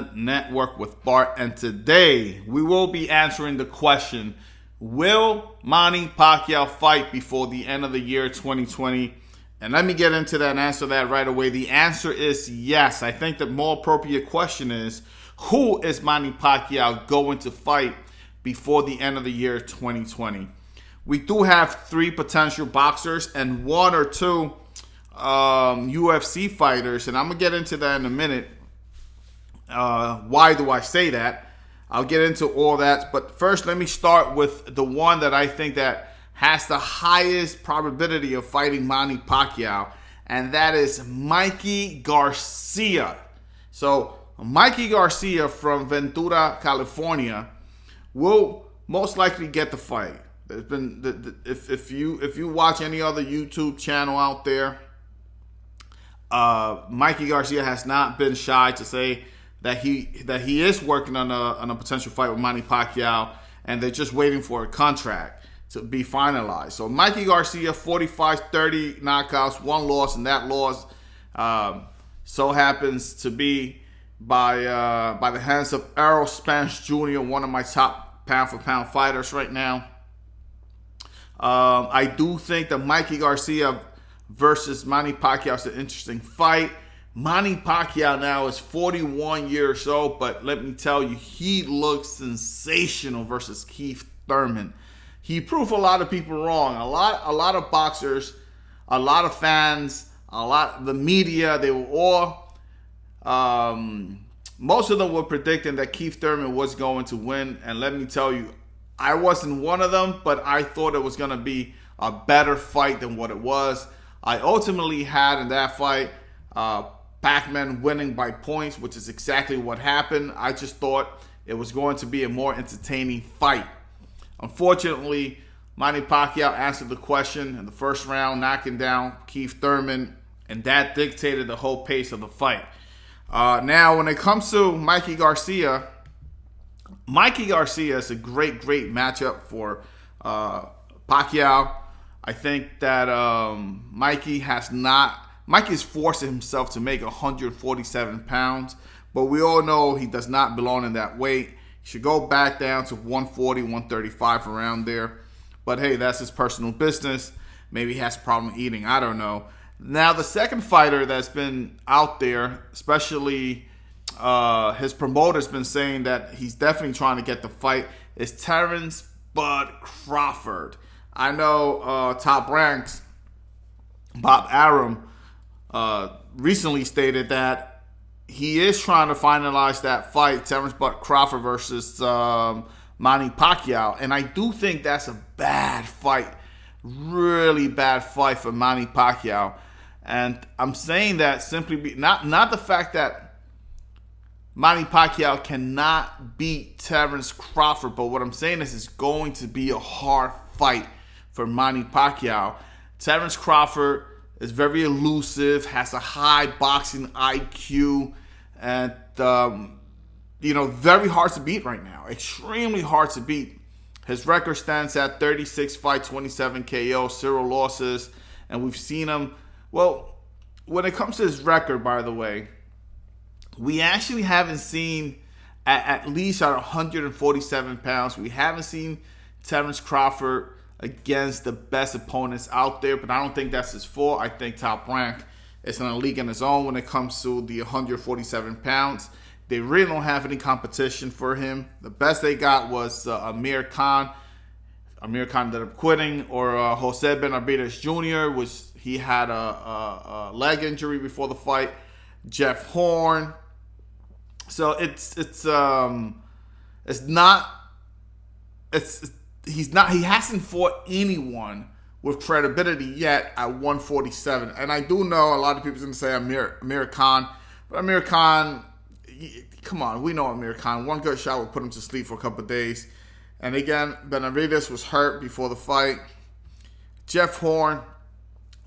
Wrestling Network with Bart, and today we will be answering the question, will Manny Pacquiao fight before the end of the year 2020? And let me get into that and answer that right away. The answer is yes. I think the more appropriate question is, who is Manny Pacquiao going to fight before the end of the year 2020? We do have 3 potential boxers and 1 or 2 UFC fighters, and I'm going to get into that in a minute. Why do I say that? I'll get into all that, but first let me start with the one that I think that has the highest probability of fighting Manny Pacquiao, and that is Mikey Garcia. So Mikey Garcia from Ventura, California, will most likely get the fight. There's been if you watch any other YouTube channel out there, Mikey Garcia has not been shy to say that he is working on a potential fight with Manny Pacquiao, and they're just waiting for a contract to be finalized. So Mikey Garcia, 45-30 knockouts, 1 loss, and that loss so happens to be by the hands of Errol Spence Jr., one of my top pound-for-pound fighters right now. I do think that Mikey Garcia versus Manny Pacquiao is an interesting fight. Manny Pacquiao now is 41 years old, but let me tell you, he looks sensational versus Keith Thurman. He proved a lot of people wrong. A lot of boxers, a lot of fans, the media, they were all, most of them were predicting that Keith Thurman was going to win. And let me tell you, I wasn't one of them, but I thought it was going to be a better fight than what it was. I ultimately had in that fight Pac-Man winning by points, which is exactly what happened. I just thought it was going to be a more entertaining fight. Unfortunately, Manny Pacquiao answered the question in the first round, knocking down Keith Thurman, and that dictated the whole pace of the fight. Now, when it comes to Mikey Garcia is a great matchup for Pacquiao. I think that Mikey's forcing himself to make 147 pounds, but we all know he does not belong in that weight. He should go back down to 140, 135, around there. But hey, that's his personal business. Maybe he has a problem eating. I don't know. Now, the second fighter that's been out there, especially his promoter's been saying that he's definitely trying to get the fight, is Terrence Bud Crawford. I know Top Ranks, Bob Arum, recently stated that he is trying to finalize that fight, Terrence Bud Crawford versus Manny Pacquiao. And I do think that's a bad fight, really bad fight for Manny Pacquiao. And I'm saying that simply not the fact that Manny Pacquiao cannot beat Terrence Crawford, but what I'm saying is it's going to be a hard fight for Manny Pacquiao. Terrence Crawford is very elusive, has a high boxing IQ, and very hard to beat right now. Extremely hard to beat. His record stands at 36 fights, 27 KO, 0 losses, and we've seen him. Well, when it comes to his record, by the way, we actually haven't seen, at least at 147 pounds, we haven't seen Terrence Crawford against the best opponents out there, but I don't think that's his fault. I think Top Rank is in a league in his own when it comes to the 147 pounds. They really don't have any competition for him. The best they got was Amir Khan. Amir Khan ended up quitting, or Jose Benavidez Jr., which he had a leg injury before the fight. Jeff Horn. So he hasn't fought anyone with credibility yet at 147. And I do know a lot of people are going to say Amir Khan. But Amir Khan, come on, we know Amir Khan. One good shot will put him to sleep for a couple of days. And again, Benavidez was hurt before the fight. Jeff Horn,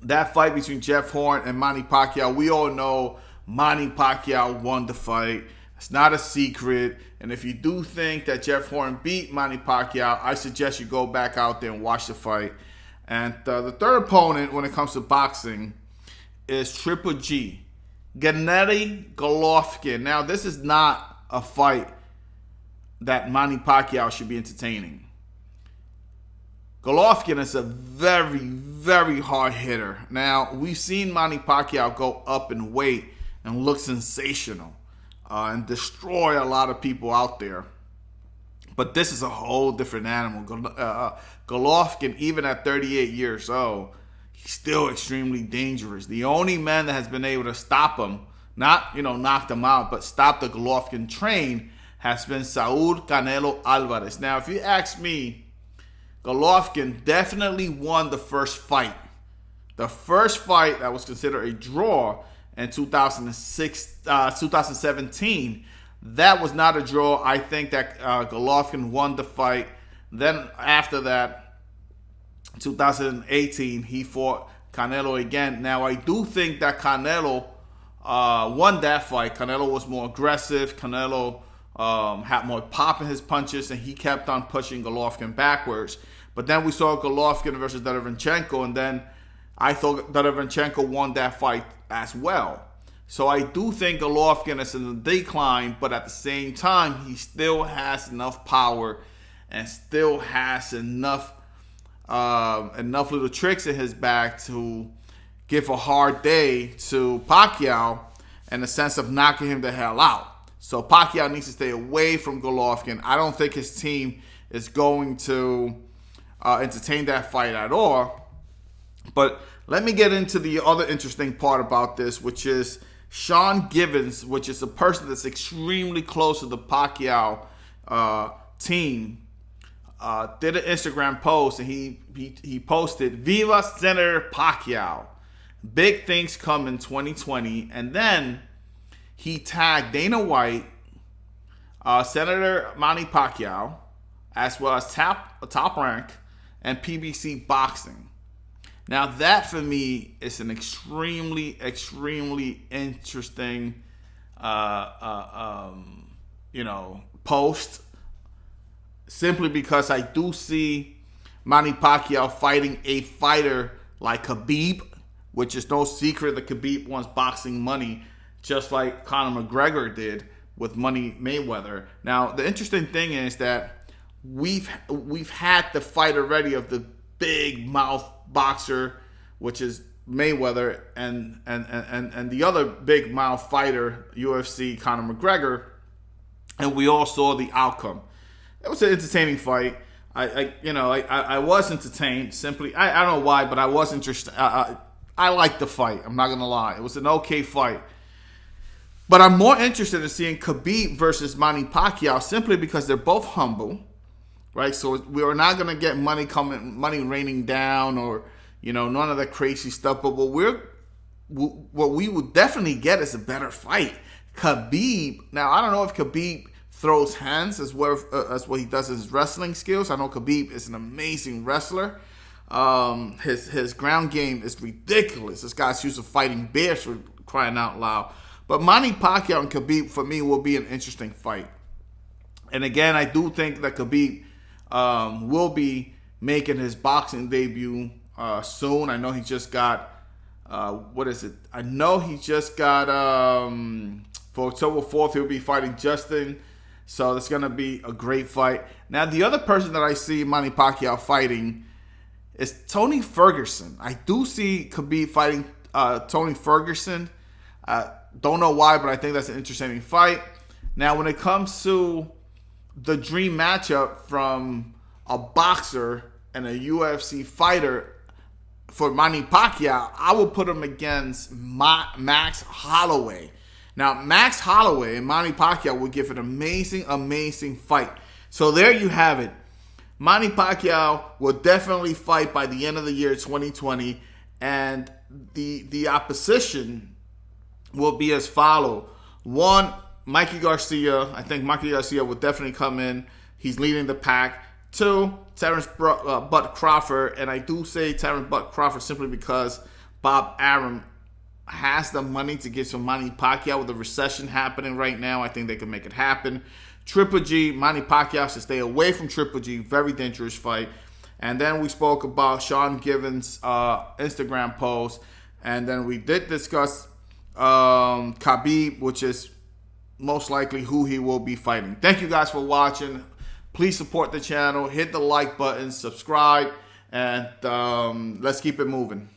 that fight between Jeff Horn and Manny Pacquiao, we all know Manny Pacquiao won the fight. It's not a secret. And if you do think that Jeff Horn beat Manny Pacquiao, I suggest you go back out there and watch the fight. And the third opponent when it comes to boxing is Triple G, Gennady Golovkin. Now, this is not a fight that Manny Pacquiao should be entertaining. Golovkin is a very, very hard hitter. Now, we've seen Manny Pacquiao go up in weight and look sensational and destroy a lot of people out there. But this is a whole different animal. Golovkin, even at 38 years old, he's still extremely dangerous. The only man that has been able to stop him, not knock him out, but stop the Golovkin train, has been Saul Canelo Alvarez. Now, if you ask me, Golovkin definitely won the first fight. The first fight that was considered a draw in 2017, that was not a draw. I think that Golovkin won the fight. Then after that, 2018, he fought Canelo again. Now, I do think that Canelo won that fight. Canelo was more aggressive. Canelo had more pop in his punches, and he kept on pushing Golovkin backwards. But then we saw Golovkin versus Derevyanchenko, and then I thought Derevyanchenko won that fight as well. So I do think Golovkin is in a decline, but at the same time, he still has enough power and still has enough little tricks in his bag to give a hard day to Pacquiao in the sense of knocking him the hell out. So Pacquiao needs to stay away from Golovkin. I don't think his team is going to entertain that fight at all. But let me get into the other interesting part about this, which is Sean Givens, which is a person that's extremely close to the Pacquiao team, did an Instagram post, and he posted, "Viva Senator Pacquiao. Big things come in 2020." And then he tagged Dana White, Senator Manny Pacquiao, as well as Top Rank, and PBC Boxing. Now that for me is an extremely, extremely interesting, post. Simply because I do see Manny Pacquiao fighting a fighter like Khabib, which is no secret that Khabib wants boxing money, just like Conor McGregor did with Money Mayweather. Now the interesting thing is that we've had the fight already of the big mouth boxer, which is Mayweather, and the other big mouth fighter, UFC Conor McGregor, and we all saw the outcome. It was an entertaining fight. I was entertained. Simply, I don't know why, but I was interested. I liked the fight. I'm not gonna lie. It was an okay fight. But I'm more interested in seeing Khabib versus Manny Pacquiao simply because they're both humble, right? So we are not gonna get money raining down, or none of that crazy stuff. But what we would definitely get is a better fight. Khabib. Now I don't know if Khabib throws hands as well as what he does in his wrestling skills. I know Khabib is an amazing wrestler. His ground game is ridiculous. This guy's used to fighting bears, for crying out loud. But Manny Pacquiao and Khabib, for me, will be an interesting fight. And again, I do think that Khabib will be making his boxing debut soon. I know he just got, I know he just got, for October 4th, he'll be fighting Justin. So it's going to be a great fight. Now, the other person that I see Manny Pacquiao fighting is Tony Ferguson. I do see Khabib fighting Tony Ferguson. Don't know why, but I think that's an interesting fight. Now, when it comes to the dream matchup from a boxer and a UFC fighter for Manny Pacquiao, I will put him against Max Holloway. Now, Max Holloway and Manny Pacquiao will give an amazing, amazing fight. So there you have it. Manny Pacquiao will definitely fight by the end of the year 2020. And the opposition will be as follows. One, Mikey Garcia. I think Mikey Garcia will definitely come in. He's leading the pack. Two, Terrence Bud Crawford. And I do say Terrence Bud Crawford simply because Bob Arum has the money to get some Manny Pacquiao. With the recession happening right now, I think they can make it happen. Triple G, Manny Pacquiao should stay away from Triple G. Very dangerous fight. And then we spoke about Sean Givens' Instagram post. And then we did discuss Khabib, which is most likely who he will be fighting. Thank you guys for watching. Please support the channel. Hit the like button, subscribe, and let's keep it moving.